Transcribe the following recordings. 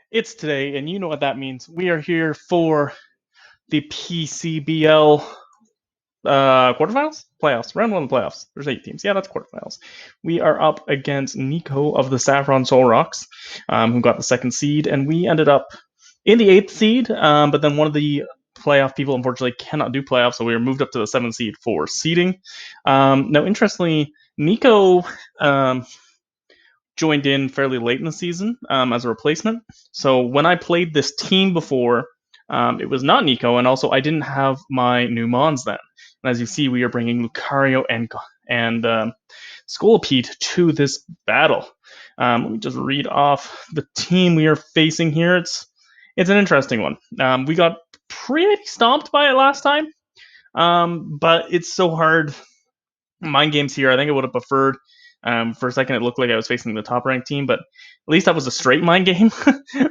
It's today, and you know what that means. We are here for the PCBL quarterfinals? Playoffs. Round one of the playoffs. There's 8 teams. Yeah, that's quarterfinals. We are up against Niko of the Saffron Soul Rocks, who got the 2nd seed, and we ended up in the 8th seed, but then one of the playoff people unfortunately cannot do playoffs, so we were moved up to the 7th seed for seeding. Now, interestingly, Niko joined in fairly late in the season as a replacement. So when I played this team before, it was not Niko, and also I didn't have my new Mons then. And as you see, we are bringing Lucario and Scolipede to this battle. Let me just read off the team we are facing here. It's an interesting one. We got pretty stomped by it last time, but it's so hard. Mind games here. I think I would have preferred. For a second, it looked like I was facing the top ranked team, but at least that was a straight mind game.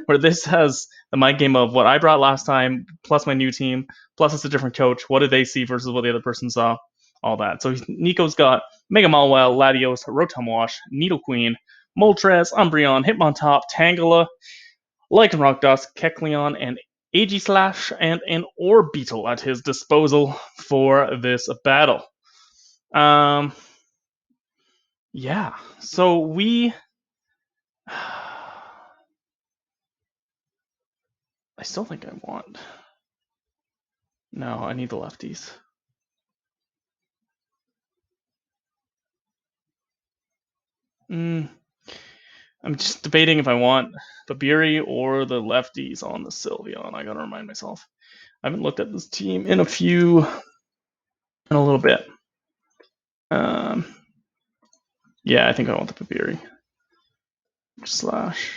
Where this has the mind game of what I brought last time, plus my new team, plus it's a different coach. What did they see versus what the other person saw? All that. So Niko's got Mega Malwell, Latios, Rotomwash, Nidoqueen, Moltres, Umbreon, Hitmontop, Tangela, Lycanroc Dust, Kecleon, and Aegislash, and an Orbeetle at his disposal for this battle. Um, yeah. So we. I still think I want. No, I need the lefties. I'm just debating if I want Babiri or the lefties on the Sylveon. I gotta remind myself. I haven't looked at this team in a little bit. Yeah, I think I want the Babiri. Slash.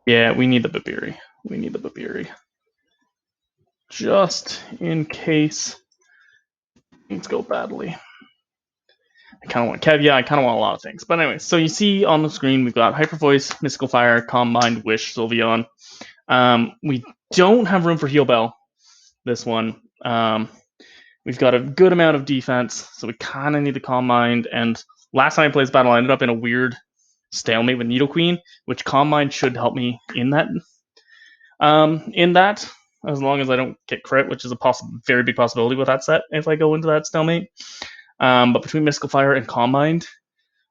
Yeah, we need the Babiri. We need the Babiri. Just in case things go badly. I kind of want Kevia. I kind of want a lot of things. But anyway, so you see on the screen, we've got Hyper Voice, Mystical Fire, Calm Mind, Wish, Sylveon. We don't have room for Heal Bell this one. We've got a good amount of defense, so we kind of need the Calm Mind. And last time I played this battle, I ended up in a weird stalemate with Nidoqueen, which Calm Mind should help me in that. As long as I don't get crit, which is a very big possibility with that set if I go into that stalemate. But between Mystical Fire and Calm Mind,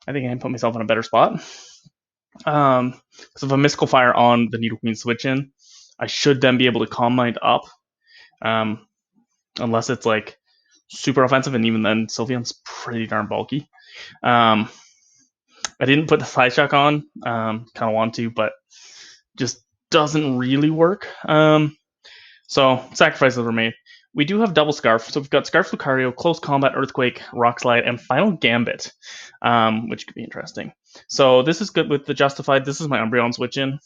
I think I can put myself in a better spot. Because if a Mystical Fire on the Nidoqueen switch in, I should then be able to Calm Mind up. Unless it's like super offensive, and even then, Sylveon's pretty darn bulky. I didn't put the Side Shock on. Kind of want to, but just doesn't really work. So sacrifices were made. We do have double Scarf, so we've got Scarf Lucario, Close Combat, Earthquake, Rock Slide, and Final Gambit, which could be interesting. So this is good with the Justified. This is my Umbreon switch in.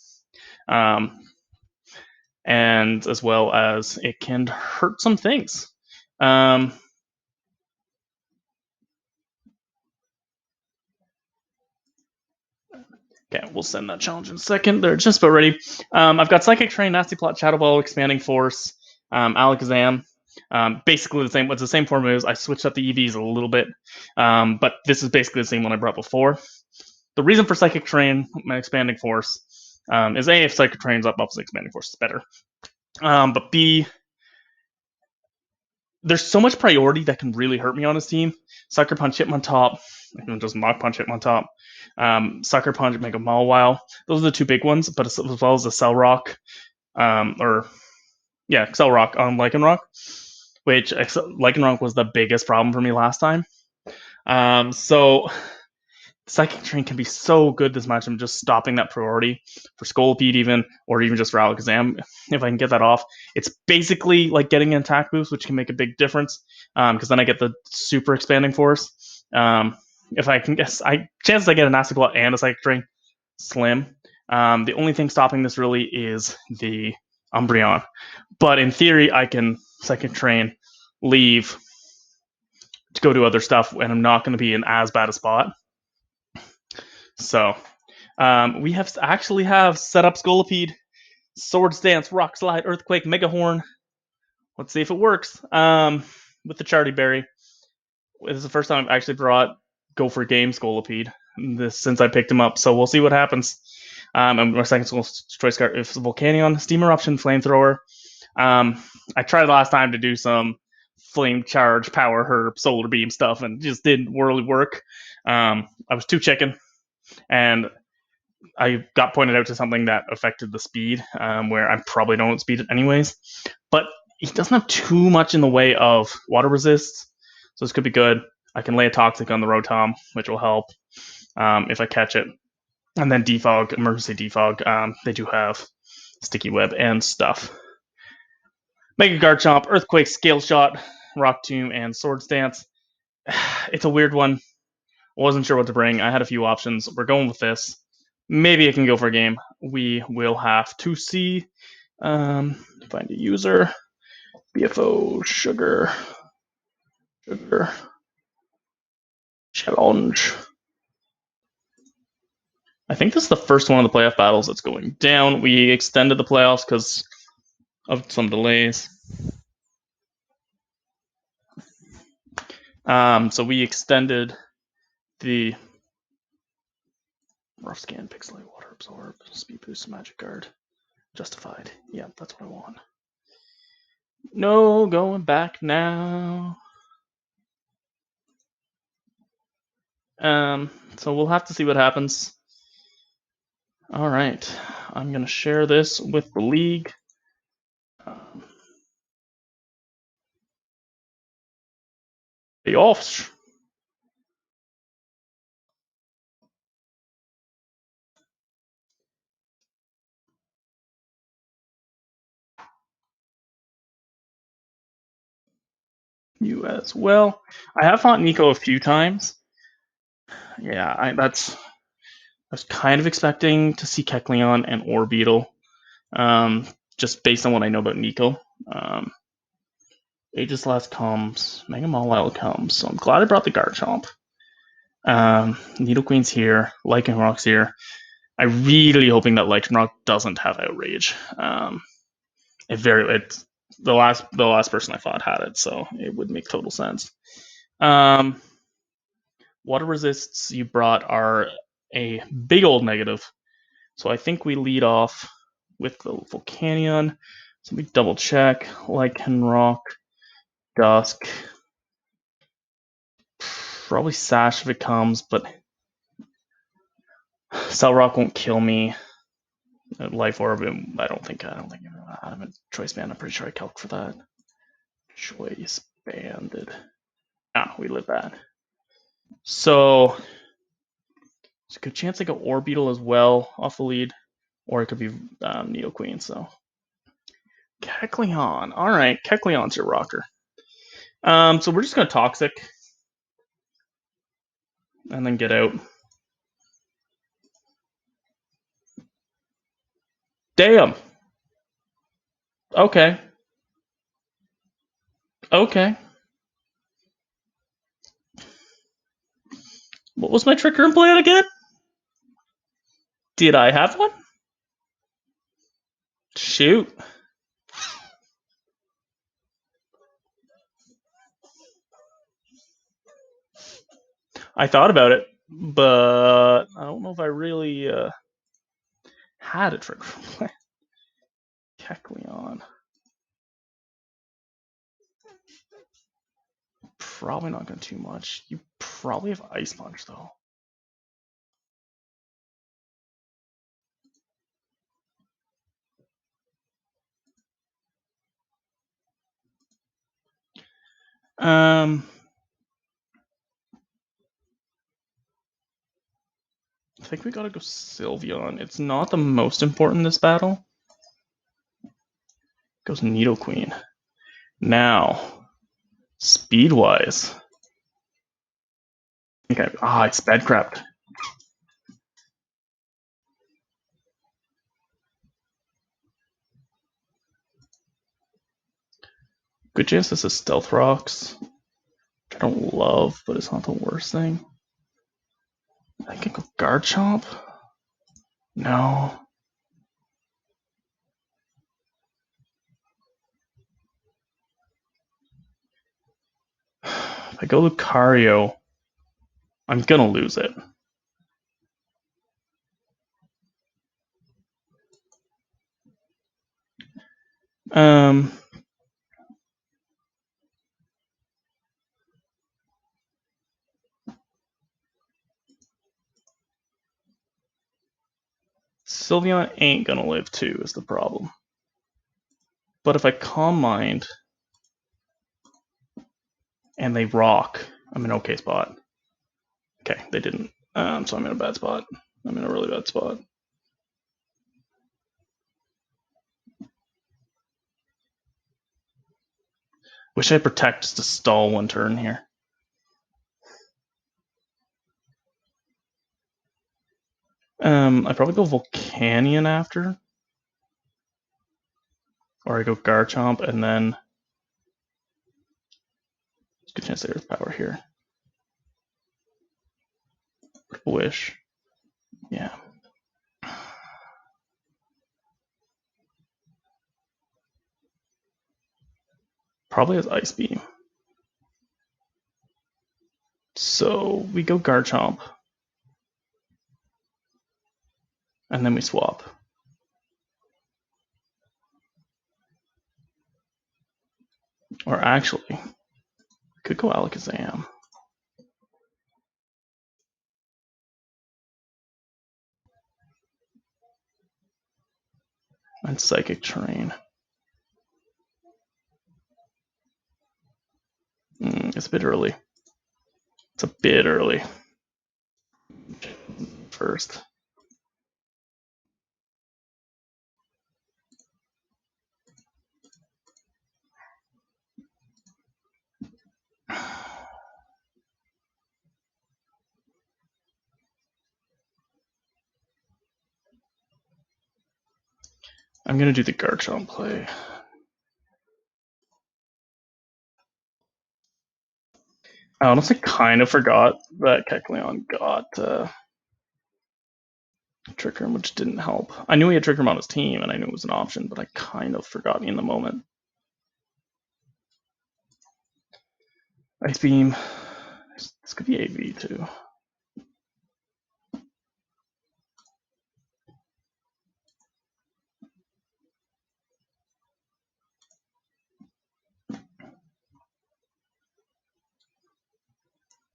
And as well as it can hurt some things. Okay, we'll send that challenge in a second. They're just about ready. I've got Psychic Train, Nasty Plot, Shadow Ball, Expanding Force, Alakazam. Basically the same. It's the same four moves. I switched up the EVs a little bit, but this is basically the same one I brought before. The reason for Psychic Train, my Expanding Force, is A, if Psychic Train's up, obviously Expanding Force is better. But B, there's so much priority that can really hurt me on this team. Sucker Punch, Hitmontop. I can just Mach Punch, Hitmontop. Sucker Punch, Mega Mawile. Those are the two big ones, but as well as the Cell Rock. Cell Rock on Lycanroc, which Lycanroc was the biggest problem for me last time. So Psychic Train can be so good this match. I'm just stopping that priority for Scolipede even, or even just for Alakazam. If I can get that off, it's basically like getting an attack boost, which can make a big difference. Because then I get the super expanding force. If I can guess, chances I get a Nasty Plot and a Psychic Train, slim. The only thing stopping this really is the Umbreon. But in theory, I can Psychic Train, leave to go do other stuff, and I'm not going to be in as bad a spot. So we have set up Scolipede, Swords Dance, Rock Slide, Earthquake, Mega Horn. Let's see if it works with the Charity Berry. This is the first time I've actually brought Go for Game Scolipede since I picked him up, so we'll see what happens. And my second choice card is Volcanion, Steam Eruption, Flamethrower. I tried last time to do some flame charge, power herb, solar beam stuff, and just didn't really work. I was too chicken, and I got pointed out to something that affected the speed, where I probably don't speed it anyways. But he doesn't have too much in the way of water resists, so this could be good. I can lay a Toxic on the Rotom, which will help if I catch it. And then Defog, Emergency Defog, they do have Sticky Web and stuff. Mega Garchomp, Earthquake, Scale Shot, Rock Tomb, and Swords Dance. It's a weird one. Wasn't sure what to bring. I had a few options. We're going with this. Maybe it can go for a game. We will have to see. Find a user. BFO Sugar Challenge. I think this is the first one of the playoff battles that's going down. We extended the playoffs because of some delays. So we extended the Rough Scan, Pixelate, Water Absorb, Speed Boost, Magic Guard. Justified. Yeah, that's what I want. No going back now. So we'll have to see what happens. All right, I'm gonna share this with the league. The offs. You as well. I have fought Niko a few times. Yeah, I was kind of expecting to see Kecleon and Orbeetle, just based on what I know about Niko. Aegislash comes, Mega Mawile comes, so I'm glad I brought the Garchomp. Nidoqueen's here, Lycanroc's here. I'm really hoping that Lycanroc doesn't have Outrage. The last person I fought had it, so it would make total sense. Water resists you brought are a big old negative, so I think we lead off with the Volcanion. So we double check. Lycanroc, Dusk, probably Sash if it comes, but Cellrock won't kill me. Life Orb, I don't think I have a choice band. I'm pretty sure I calc for that. Choice banded. Ah, we live that. So there's a good chance I go Orbeetle as well off the lead, or it could be Nidoqueen. So Kecleon. All right, Kecleon's your rocker. So we're just gonna Toxic and then get out. Damn. Okay. Okay. What was my Trick Room plan again? Did I have one? Shoot. I thought about it, but I don't know if I really had a Trick Room plan. Kecleon. Probably not gonna too much. You probably have Ice Punch though. I think we gotta go Sylveon. It's not the most important in this battle. Goes Nidoqueen. Now, speed-wise, I think I sped crept. Good chance this is Stealth Rocks, which I don't love, but it's not the worst thing. I can go Garchomp. No. If If I go Lucario, I'm gonna lose it. Sylveon ain't gonna live too, is the problem. But if I Calm Mind and they rock, I'm in an okay spot. Okay, they didn't. So I'm in a bad spot. I'm in a really bad spot. Wish I had Protect just to stall one turn here. I probably go Volcanion after. Or I go Garchomp and then... There's a good chance they Earth Power here. Wish. Yeah. Probably has Ice Beam. So we go Garchomp. And then we swap. Or actually, we could go Alakazam. And Psychic Terrain. It's a bit early. It's a bit early. First. I'm gonna do the Garchomp play. I honestly kind of forgot that Kecleon got Trick Room, which didn't help. I knew he had Trick Room on his team, and I knew it was an option, but I kind of forgot in the moment. Ice Beam. This could be AV too.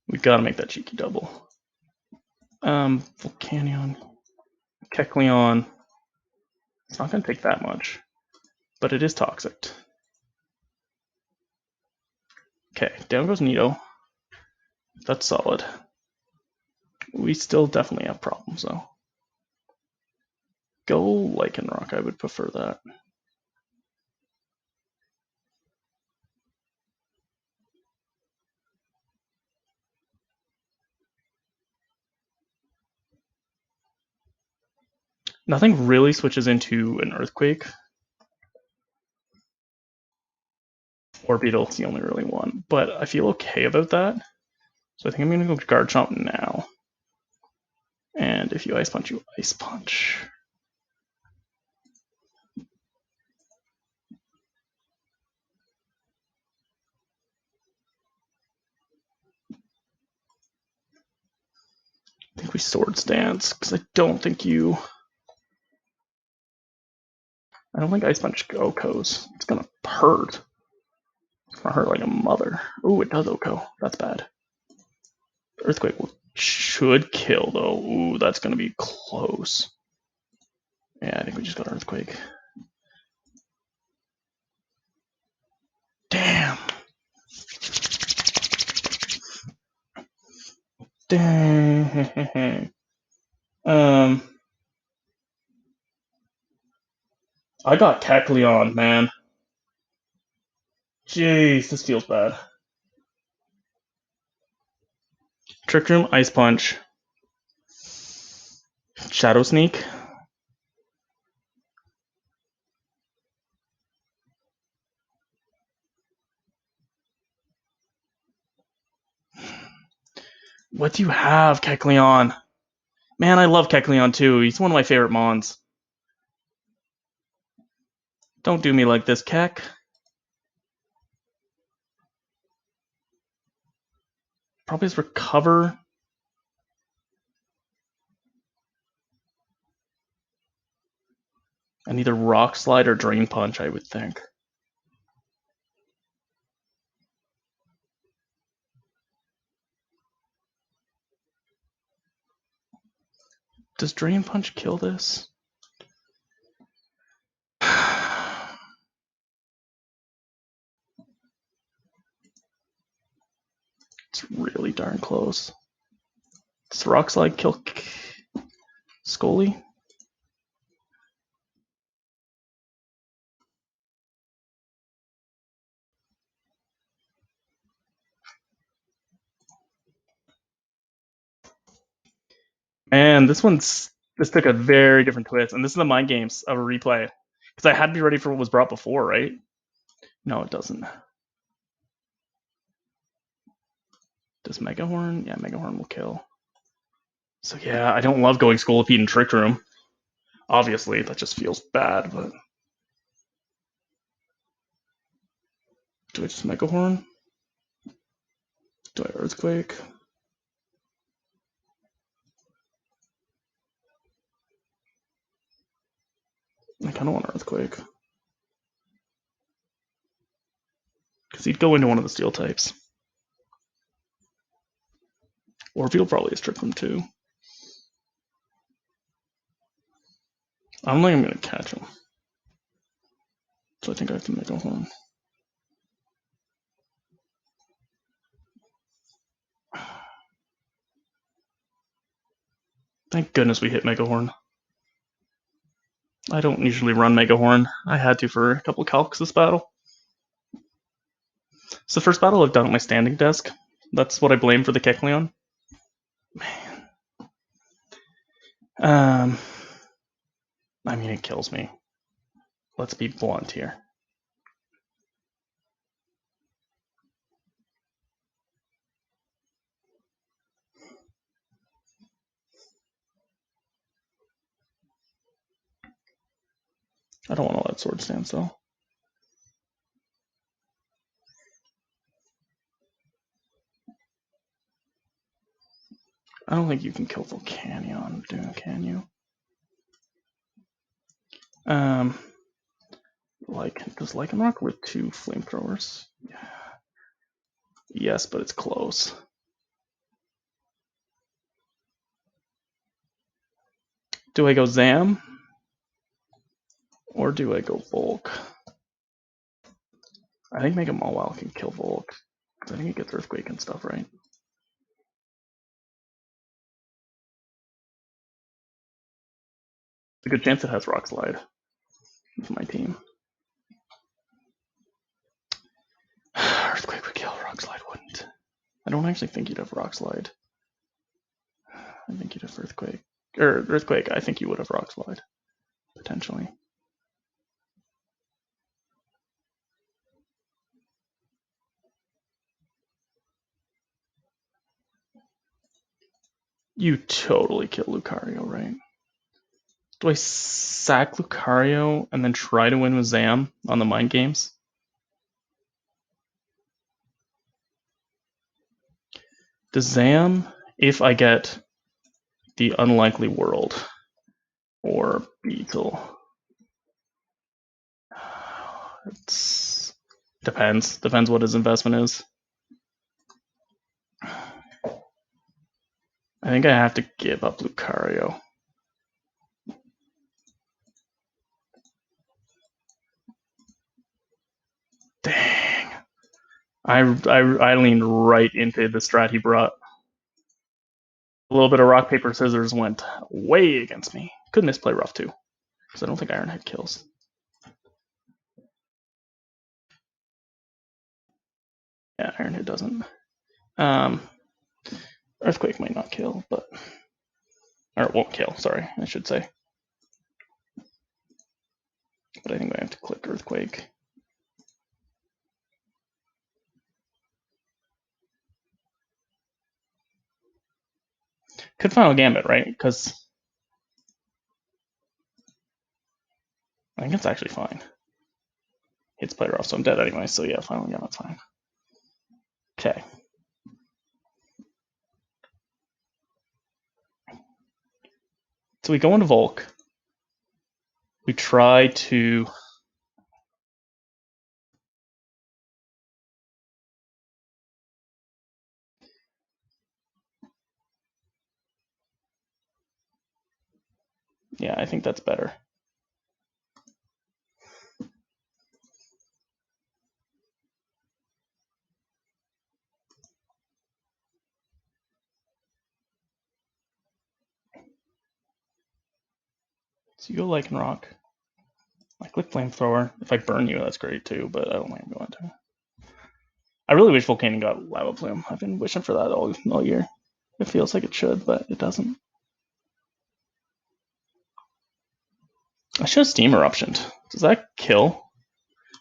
We gotta make that cheeky double. Volcanion. Kecleon. It's not gonna take that much, but it is toxic. Okay, down goes Nito. That's solid. We still definitely have problems though. Go Lycanroc, I would prefer that. Nothing really switches into an Earthquake. Orbeetle's the only really one, but I feel okay about that. So I think I'm going to go Garchomp now. And if you Ice Punch, you Ice Punch. I think we Swords Dance, because I don't think Ice Punch OHKOs. It's going to hurt. It's going to hurt like a mother. Ooh, it does OHKO. That's bad. Earthquake should kill, though. Ooh, that's going to be close. Yeah, I think we just got Earthquake. Damn. Dang. I got Kecleon, man. Jeez, this feels bad. Trick Room, Ice Punch. Shadow Sneak. What do you have, Kecleon? Man, I love Kecleon too. He's one of my favorite Mons. Don't do me like this, Kek. Probably has Recover. And either Rock Slide or Drain Punch, I would think. Does Drain Punch kill this? It's really darn close. Does Rock Slide kill Scully? And this took a very different twist, and this is the mind games of a replay. Because I had to be ready for what was brought before, right? No, it doesn't. Does Mega Horn? Yeah, Mega Horn will kill. So yeah, I don't love going Scolipede and Trick Room. Obviously, that just feels bad, but... Do I just Mega Horn? Do I Earthquake? I kind of want Earthquake. Because he'd go into one of the Steel types. Orbeetle probably is Trick Room too. I don't think I'm going to catch him. So I think I have to Mega Horn. Thank goodness we hit Mega Horn. I don't usually run Mega Horn. I had to for a couple of calcs this battle. It's the first battle I've done at my standing desk. That's what I blame for the Keconing. Man. I mean, it kills me. Let's be blunt here. I don't want to let Sword Stance though. I don't think you can kill Volcanion, can you? Does Lycanroc with 2 flamethrowers? Yeah. Yes, but it's close. Do I go Zam? Or do I go Volk? I think Mega Mawile can kill Volk. Because I think it gets Earthquake and stuff, right? It's a good chance it has Rock Slide. With my team. Earthquake would kill, Rock Slide wouldn't. I don't actually think you'd have Rock Slide. I think you'd have Earthquake. Or Earthquake, I think you would have Rock Slide. Potentially. You totally kill Lucario, right? Do I sack Lucario and then try to win with Zam on the mind games? Does Zam, if I get the Unlikely World or Beetle? It depends. Depends what his investment is. I think I have to give up Lucario. Dang. I leaned right into the strat he brought. A little bit of rock, paper, scissors went way against me. Could misplay rough too, because I don't think Iron Head kills. Yeah, Iron Head doesn't. Earthquake might not kill, but... Or it won't kill, sorry, I should say. But I think I have to click Earthquake. Could Final Gambit, right? Because I think it's actually fine. Hits player off, so I'm dead anyway, so yeah, Final Gambit's fine. Okay. So we go into Volk. We try to... Yeah, I think that's better. So you go Lycanroc. I click Flamethrower. If I burn you, that's great too, but I don't think I'm going to. I really wish Volcanion got Lava Plume. I've been wishing for that all year. It feels like it should, but it doesn't. I should have Steam Eruptioned. Does that kill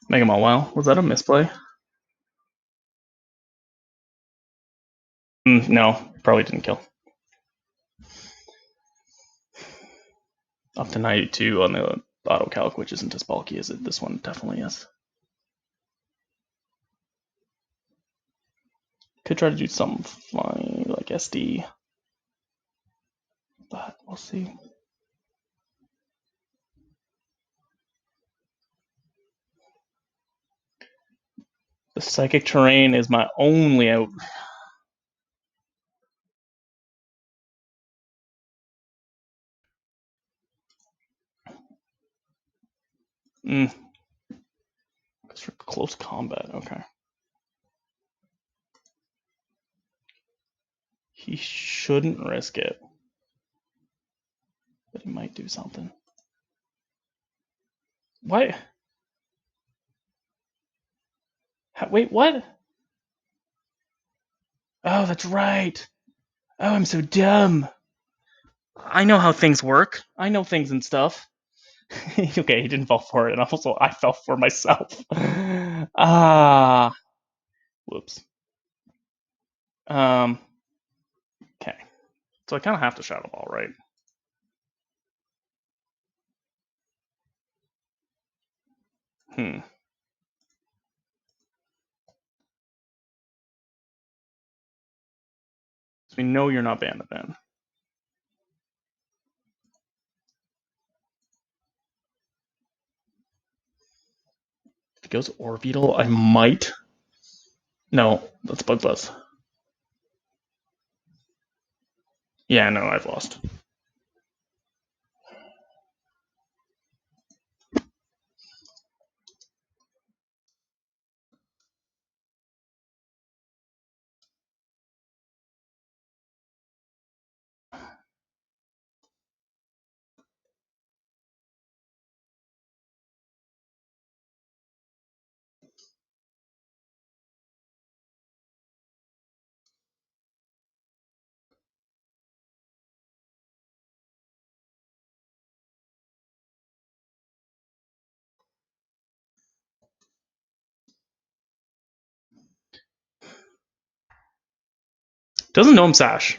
Mega Mawile? Was that a misplay? No, probably didn't kill. Up to 92 on the auto calc, which isn't as bulky as this one definitely is. Could try to do something funny like SD, but we'll see. The Psychic Terrain is my only out. Goes for close combat, okay. He shouldn't risk it, but he might do something. What? Wait, what? Oh, that's right. Oh, I'm so dumb. I know how things work. I know things and stuff. Okay, he didn't fall for it, and also I fell for myself. Whoops. Okay. So I kind of have to Shadow Ball, right? So we know you're not Bandit then. If it goes Orbeetle, I might. No, that's Bug Buzz. Yeah, no, I've lost. Doesn't know him Sash.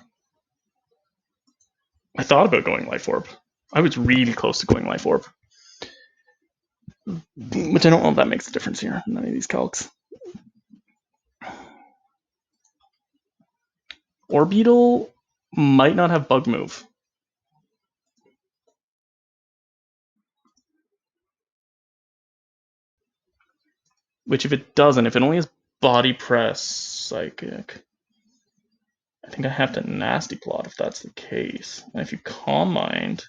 I thought about going Life Orb. I was really close to going Life Orb. Which I don't know if that makes a difference here in any of these calcs. Orbeetle might not have Bug Move. Which if it doesn't, if it only has Body Press, Psychic, I think I have to Nasty Plot if that's the case. And if you Calm Mind,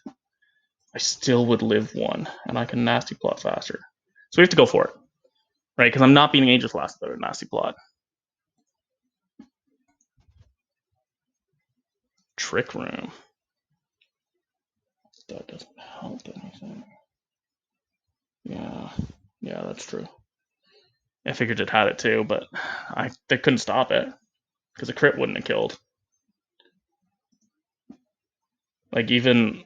I still would live one, and I can Nasty Plot faster. So we have to go for it, right? Because I'm not beating Aegis Last without a Nasty Plot. Trick Room. That doesn't help anything. Yeah, that's true. I figured it had it too, but they couldn't stop it because a crit wouldn't have killed. Like even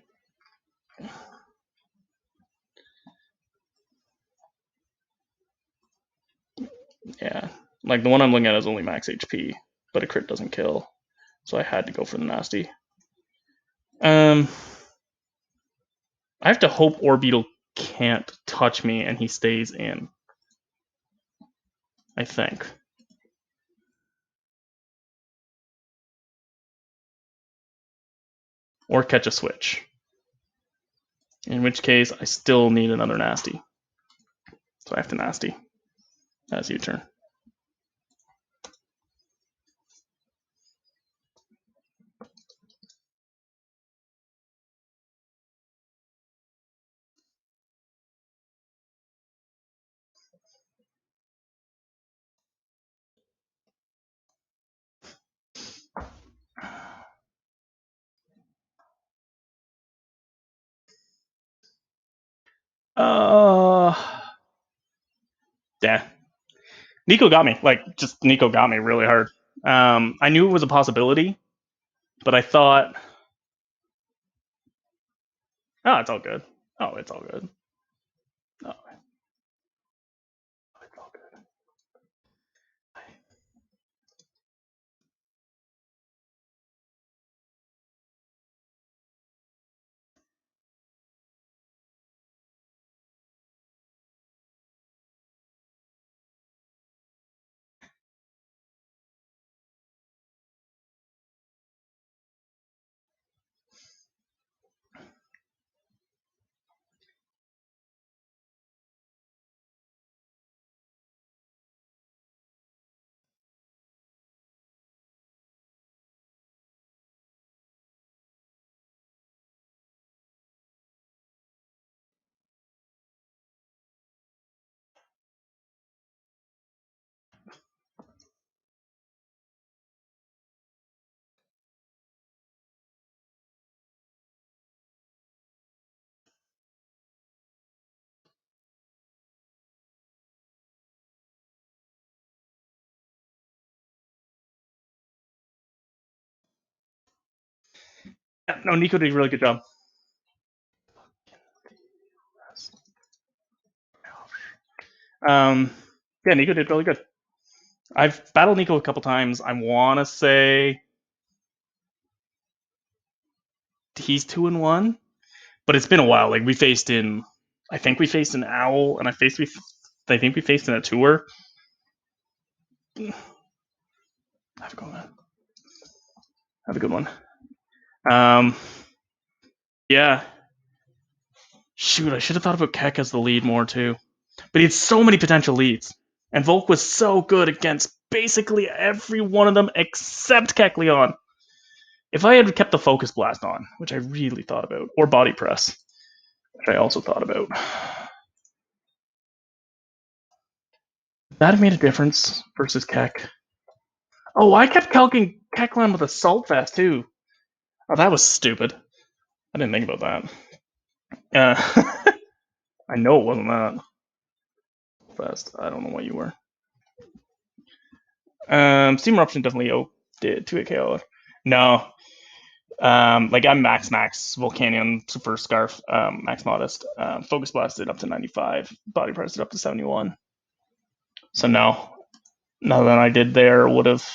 yeah, like the one I'm looking at is only max HP, but a crit doesn't kill, so I had to go for the nasty. I have to hope Orbeetle can't touch me and he stays in. I think. Or catch a switch. In which case, I still need another nasty. So I have to nasty. That's your turn. Yeah. Niko got me. Niko got me really hard. I knew it was a possibility, but I thought, oh, it's all good. Oh, it's all good. Oh, it's all good. Yeah, no, Niko did a really good job. Yeah, Niko did really good. I've battled Niko a couple times. I want to say he's 2-1, but it's been a while. Like I think we faced an owl, and I think we faced in a tour. Have a good one. Have a good one. Yeah. Shoot, I should have thought about Keck as the lead more too. But he had so many potential leads. And Volk was so good against basically every one of them except Kecleon. If I had kept the Focus Blast on, which I really thought about, or Body Press, which I also thought about, that made a difference versus Keck. Oh, I kept calking Kecleon with Assault Vest too. Oh, that was stupid. I didn't think about that. I know it wasn't that. Fast. I don't know what you were. Steam Eruption definitely did 2 KO. No. Like I'm max Volcanion for Scarf, max modest. Focus Blasted up to 95. Body Pressed up to 71. So no. Nothing I did there would have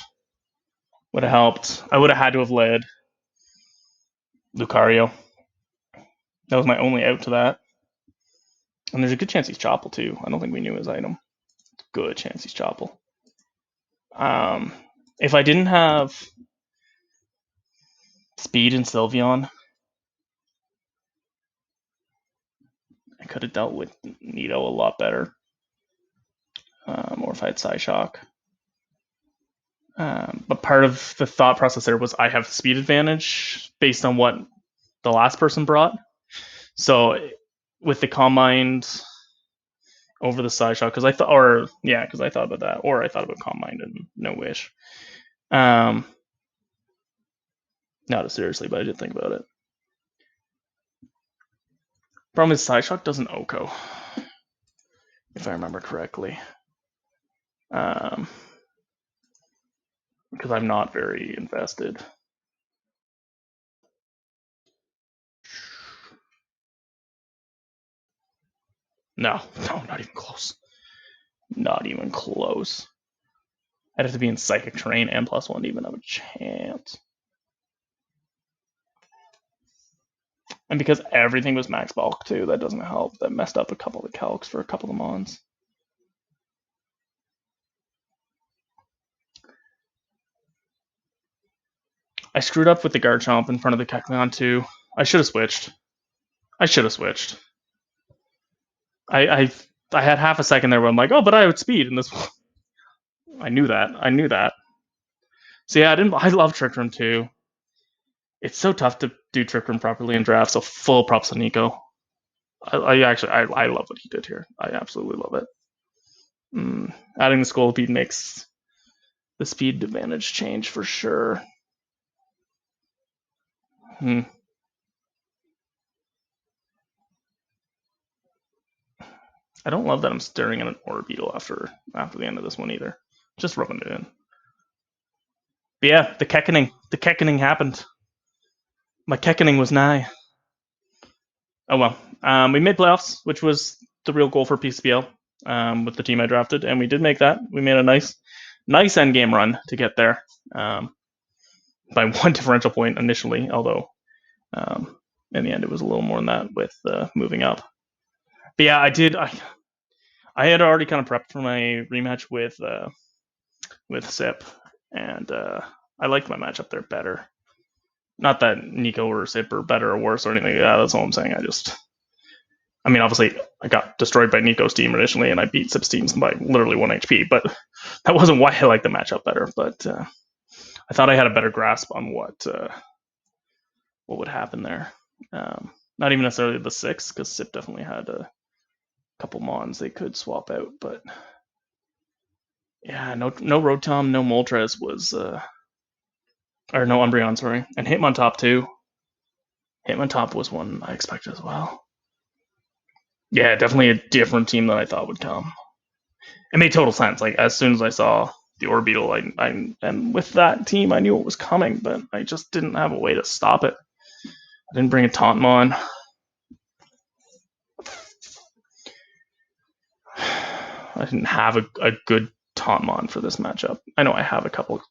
helped. I would have had to have led Lucario. That was my only out to that. And there's a good chance he's Chople too. I don't think we knew his item. Good chance he's Chople. If I didn't have Speed and Sylveon, I could have dealt with Nito a lot better. Or if I had Psyshock. But part of the thought process there was I have speed advantage based on what the last person brought. So with the Calm Mind over the Psyshock, because I thought about that, or I thought about Calm Mind and No Wish. Not as seriously, but I did think about it. Problem is Psyshock doesn't Oko, if I remember correctly. Because I'm not very invested. No, not even close. Not even close. I'd have to be in Psychic Terrain and +1 to even have a chance. And because everything was max bulk too, that doesn't help. That messed up a couple of the calcs for a couple of mons. I screwed up with the Garchomp in front of the Kecleon too. I should have switched. I should have switched. I had half a second there where I'm like, oh, but I outspeed in this one. I knew that. I knew that. So yeah, I love Trick Room too. It's so tough to do Trick Room properly in draft. So full props to Niko. I love what he did here. I absolutely love it. Adding the skull speed makes the speed advantage change for sure. I don't love that I'm staring at an Orbeetle after the end of this one either. Just rubbing it in. But yeah, the Keconing happened. My Keconing was nigh. Oh well. We made playoffs, which was the real goal for PCBL with the team I drafted, and we did make that. We made a nice end game run to get there by one differential point initially, although in the end it was a little more than that with moving up. But yeah, I had already kind of prepped for my rematch with Sip, and I liked my matchup there better. Not that Niko or Sip are better or worse or anything like that. That's all I'm saying. I mean, obviously, I got destroyed by Niko's team initially, and I beat Sip's teams by literally 1 HP, but that wasn't why I liked the matchup better. But I thought I had a better grasp on what would happen there. Not even necessarily the 6, because Sip definitely had a couple Mons they could swap out, but yeah, no Rotom, no Moltres was, or no Umbreon, sorry, and Hitmontop too. Hitmontop was one I expected as well. Yeah, definitely a different team than I thought would come. It made total sense. Like as soon as I saw the Orbeetle, I and with that team, I knew it was coming, but I just didn't have a way to stop it. I didn't bring a Tauntmon. I didn't have a good Tauntmon for this matchup. I know I have a couple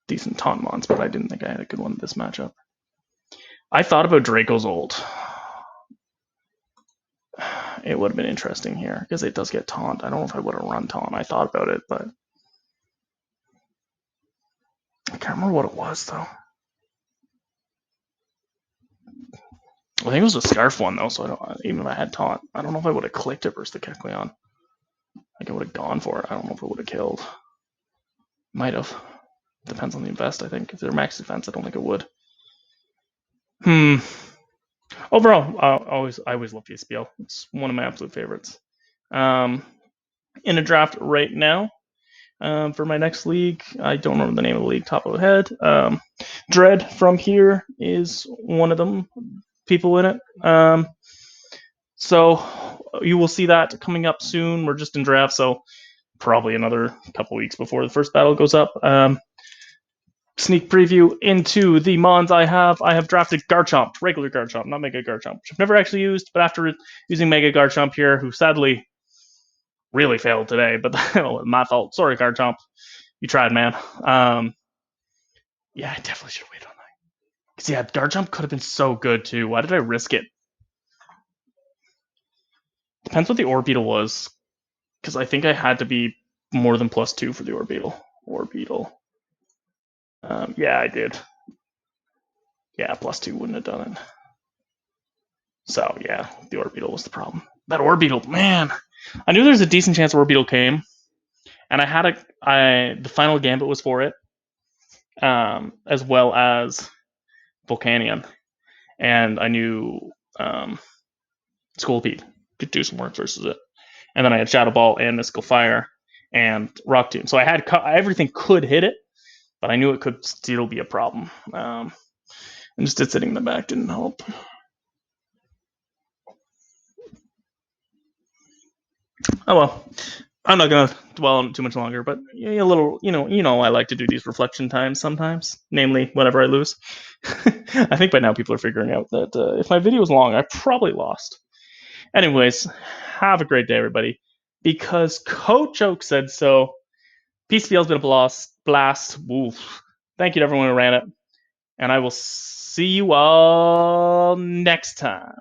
decent Tauntmons, but I didn't think I had a good one in this matchup. I thought about Draco's ult. It would have been interesting here because it does get taunt. I don't know if I would have run taunt. I thought about it, but I can't remember what it was though. I think it was a Scarf one though, so even if I had taunt, I don't know if I would have clicked it versus the Kecleon. Like I would have gone for it. I don't know if it would have killed. Might have. Depends on the invest, I think. If they're max defense, I don't think it would. Overall, I always love PCBL. It's one of my absolute favorites. In a draft right now, for my next league, I don't remember the name of the league top of the head. Dread from here is one of them people in it. So you will see that coming up soon. We're just in draft, so probably another couple weeks before the first battle goes up. Sneak preview into the Mons I have. I have drafted Garchomp, regular Garchomp, not Mega Garchomp, which I've never actually used, but after using Mega Garchomp here, who sadly really failed today, but my fault. Sorry, Garchomp. You tried, man. Yeah, I definitely should have waited on that. Because, yeah, Garchomp could have been so good, too. Why did I risk it? Depends what the Orbeetle was. Because I think I had to be more than +2 for the Orbeetle. Yeah, I did. Yeah, +2 wouldn't have done it. So, yeah, the Orbeetle was the problem. That Orbeetle, man. I knew there was a decent chance Orbeetle came. And I had the final Gambit was for it. As well as Volcanion. And I knew Scolipede could do some work versus it. And then I had Shadow Ball and Mystical Fire and Rock Tomb. So I had everything could hit it, but I knew it could still be a problem. And just it sitting in the back didn't help. Oh well. I'm not gonna dwell on it too much longer, but a little, I like to do these reflection times sometimes, namely whenever I lose. I think by now people are figuring out that if my video was long, I probably lost. Anyways, have a great day, everybody. Because Coach Oak said so. PCBL's been a blast. Oof. Thank you to everyone who ran it. And I will see you all next time.